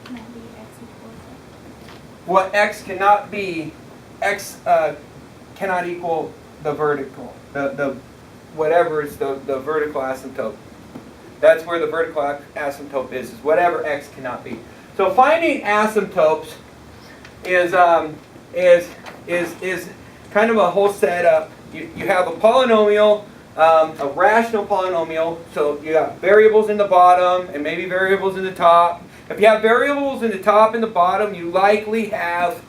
cannot be x equals What x cannot be, x cannot equal the vertical, the whatever is the vertical asymptote. That's where the vertical asymptote is whatever x cannot be. So finding asymptotes is kind of a whole setup. You have a polynomial, a rational polynomial, so you got variables in the bottom and maybe variables in the top. If you have variables in the top and the bottom, you likely have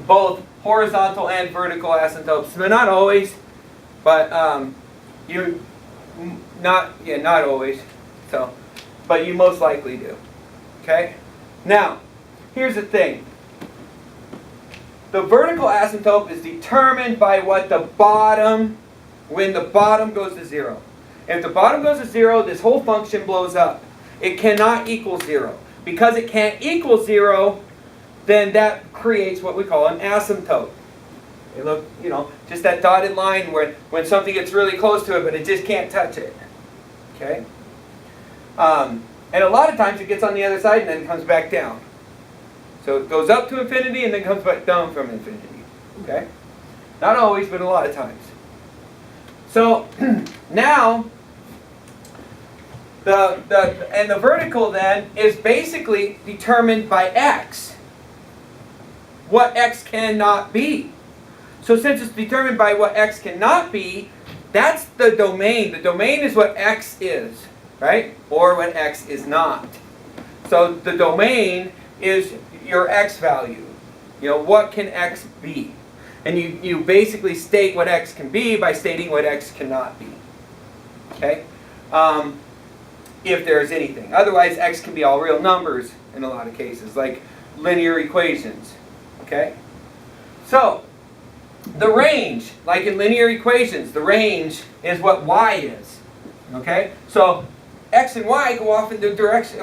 both horizontal and vertical asymptotes. But not always, but not always. So, but you most likely do. Okay? Now, here's the thing. The vertical asymptote is determined by what the bottom, when the bottom goes to 0. If the bottom goes to 0, this whole function blows up. It cannot equal 0. Because it can't equal 0, then that creates what we call an asymptote. You look, just that dotted line where when something gets really close to it, but it just can't touch it. Okay? And a lot of times it gets on the other side and then it comes back down. So it goes up to infinity and then comes back down from infinity. Okay? Not always, but a lot of times. So now, the vertical then is basically determined by x. What x cannot be. So since it's determined by what x cannot be, that's the domain. The domain is what x is, right? Or what x is not. So the domain is your x value. What can x be? And you basically state what x can be by stating what x cannot be. Okay? If there's anything. Otherwise, x can be all real numbers in a lot of cases, like linear equations. Okay? So, the range, like in linear equations, the range is what y is. Okay? So, x and y go off in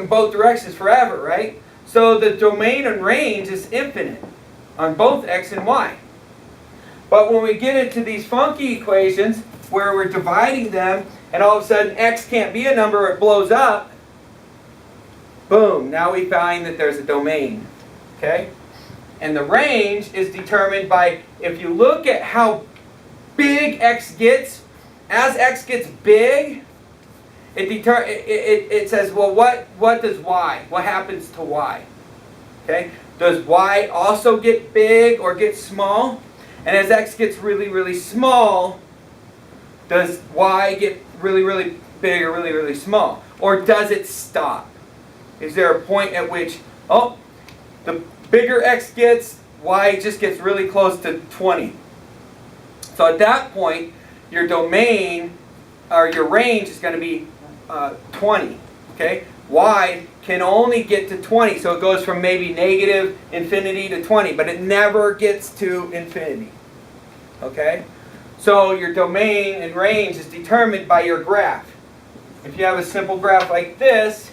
both directions forever, right? So the domain and range is infinite on both x and y. But when we get into these funky equations where we're dividing them and all of a sudden x can't be a number, it blows up, boom, now we find that there's a domain. Okay? And the range is determined by, if you look at how big x gets, as x gets big, it says, well, what does y? What happens to y? Okay? Does y also get big or get small? And as x gets really, really small, does y get really, really big or really, really small? Or does it stop? Is there a point at which, the bigger x gets, y just gets really close to 20. So at that point, your domain, or your range is going to be 20. Okay? Y can only get to 20, so it goes from maybe negative infinity to 20, but it never gets to infinity. Okay? So your domain and range is determined by your graph. If you have a simple graph like this,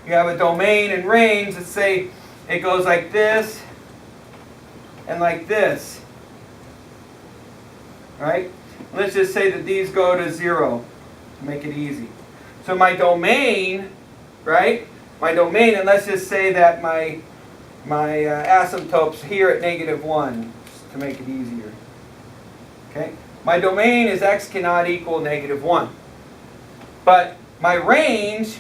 you have a domain and range. Let's say it goes like this and like this. Right? Let's just say that these go to 0 to make it easy. So my domain, right? My domain, and let's just say that my asymptotes here at -1, just to make it easier. Okay? My domain is x cannot equal -1. But my range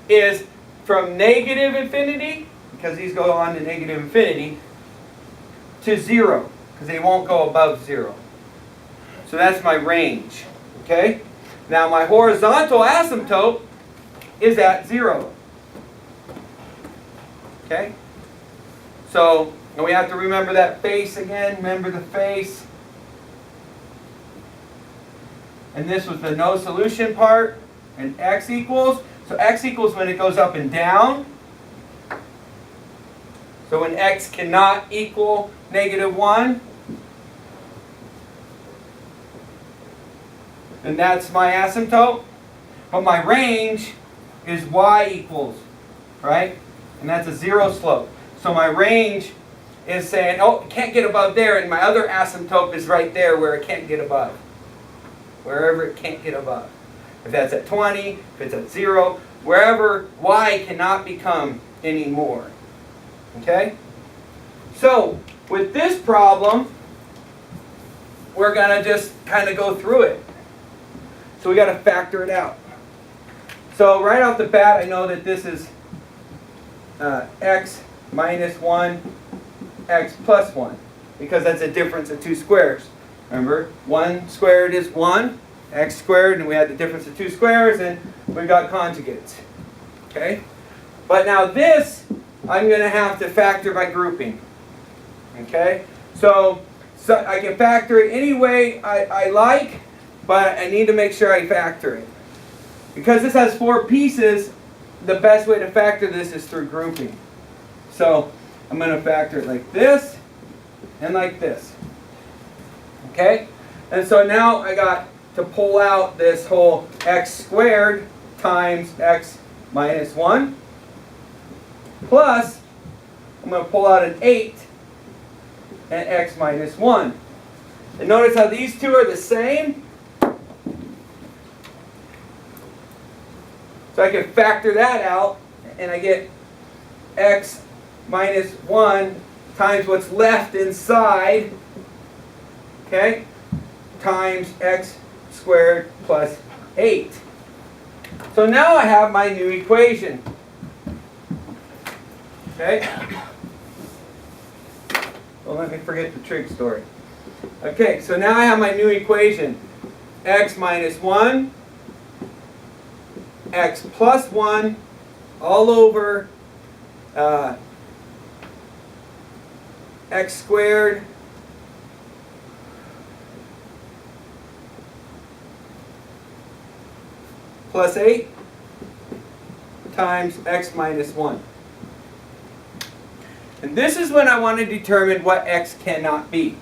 is from negative infinity, because these go on to negative infinity, to 0, because they won't go above 0. So that's my range. Okay? Now my horizontal asymptote is at 0. Okay? So we have to remember that face again. Remember the face. And this was the no solution part. And x equals. So x equals when it goes up and down. So when x cannot equal -1. And that's my asymptote. But my range is y equals, right? And that's a 0 slope. So my range is saying, oh, it can't get above there, and my other asymptote is right there where it can't get above. Wherever it can't get above. If that's at 20, if it's at 0, wherever y cannot become anymore. Okay? So, with this problem, we're going to just kind of go through it. So we got to factor it out. So right off the bat, I know that this is x minus 1, x plus 1, because that's a difference of two squares. Remember, 1 squared is 1, x squared, and we had the difference of two squares, and we got conjugates. Okay? But now this, I'm going to have to factor by grouping. Okay? So I can factor it any way I like, but I need to make sure I factor it. Because this has 4 pieces, the best way to factor this is through grouping. So I'm going to factor it like this and like this. Okay? And so now I got to pull out this whole x squared times x minus 1. Plus, I'm going to pull out an 8 and x minus 1. And notice how these two are the same? So I can factor that out, and I get x minus 1 times what's left inside, okay, times x squared plus 8. So now I have my new equation. Okay? Well, let me forget the trig story. Okay, so now I have my new equation. X minus 1, x plus 1, all over x squared plus 8 times x minus 1. And this is when I want to determine what x cannot be.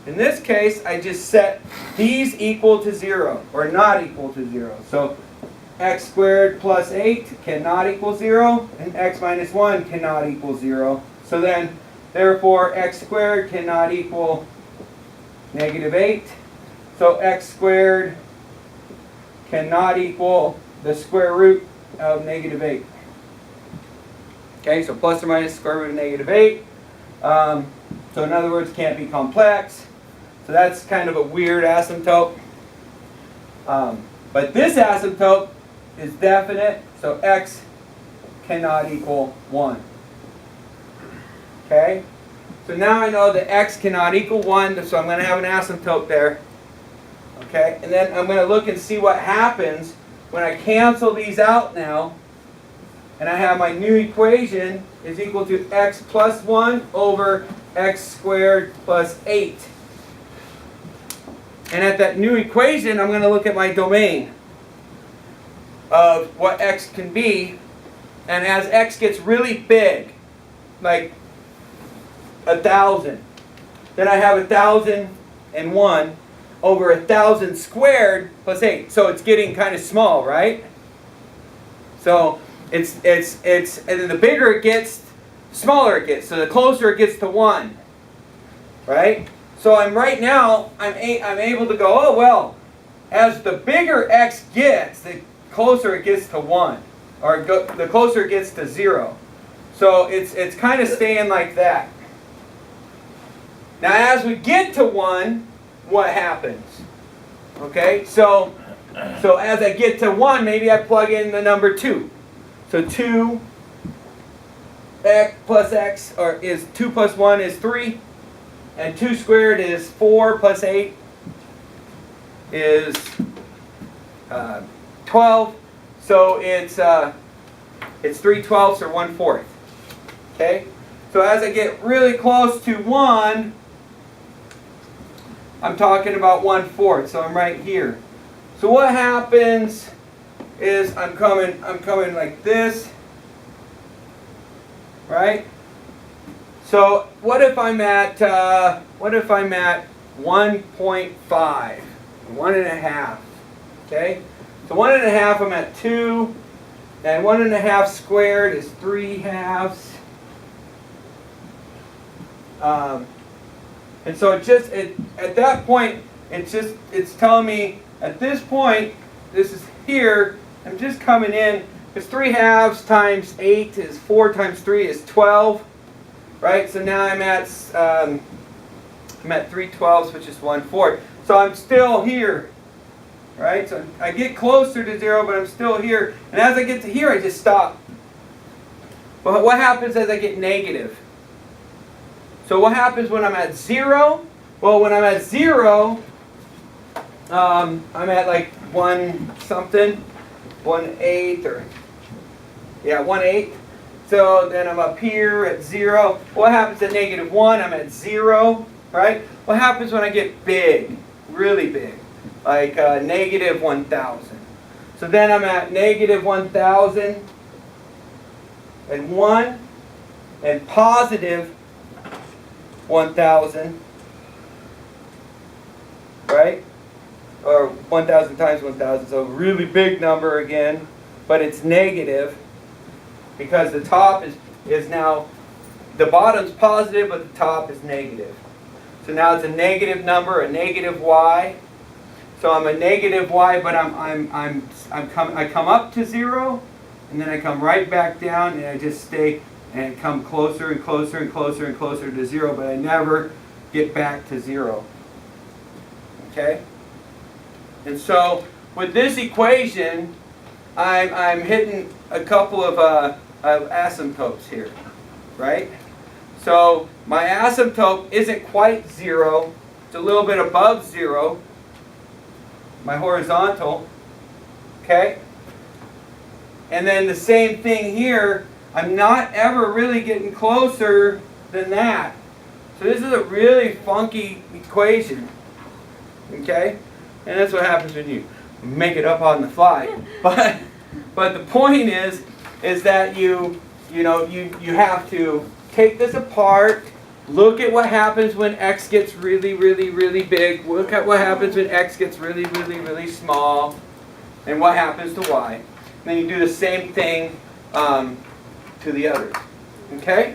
In this case, I just set these equal to 0, or not equal to 0. So x squared plus 8 cannot equal 0, and x minus 1 cannot equal 0. So then, therefore, x squared cannot equal negative 8. So x squared cannot equal the square root of negative 8. Okay, so plus or minus square root of negative 8. So in other words, can't be complex. So that's kind of a weird asymptote. But this asymptote is definite, so x cannot equal 1. Okay? So now I know that x cannot equal 1, so I'm going to have an asymptote there. Okay? And then I'm going to look and see what happens when I cancel these out now. And I have my new equation is equal to x plus 1 over x squared plus 8. And at that new equation, I'm going to look at my domain of what x can be. And as x gets really big, like 1,000, then I have 1,001 over 1,000 squared plus 8. So it's getting kind of small, right? So and then the bigger it gets, the smaller it gets. So the closer it gets to 1, right? So right now I'm able to go, oh well, as the bigger x gets, the closer it gets to 1, or the closer it gets to 0. So it's kind of staying like that. Now as we get to 1, what happens? Okay, so as I get to 1, maybe I plug in the number 2. So 2 x plus x, or is 2 plus 1 is 3. And 2 squared is 4 plus 8 is 12. So it's 3/12 or 1/4. Okay? So as I get really close to 1, I'm talking about 1/4. So I'm right here. So what happens is I'm coming like this. Right? So what if I'm at 1.5, 1.5? Okay, so 1.5 I'm at 2, and 1.5 squared is 3/2. And so at that point it's telling me at this point, this is here, I'm just coming in, because 3/2 times 8 is 4 times 3 is 12, right? So now I'm at 3/12, which is 1/4. So I'm still here, right? So I get closer to 0, but I'm still here. And as I get to here, I just stop. But what happens as I get negative? So what happens when I'm at 0? Well, when I'm at 0, I'm at like 1 something, 1/8 or, yeah, 1/8. So then I'm up here at 0. What happens at -1? I'm at 0, right? What happens when I get big, really big, like -1,000? So then I'm at -1,000 and 1 and positive 1,000, right? Or 1,000 times 1,000, so a really big number again, but it's negative because the top is now, the bottom's positive, but the top is negative. So now it's a negative number, a negative y. So I'm a negative y, but I come up to 0, and then I come right back down, and I just stay and come closer and closer and closer and closer to 0, but I never get back to 0. Okay? And so with this equation, I'm hitting a couple of asymptotes here, right? So my asymptote isn't quite 0. It's a little bit above 0. My horizontal, okay? And then the same thing here. I'm not ever really getting closer than that. So this is a really funky equation, okay? And that's what happens when you make it up on the fly. But the point is that you have to take this apart, look at what happens when x gets really, really, really big, look at what happens when x gets really, really, really small, and what happens to y. And then you do the same thing to the others. Okay?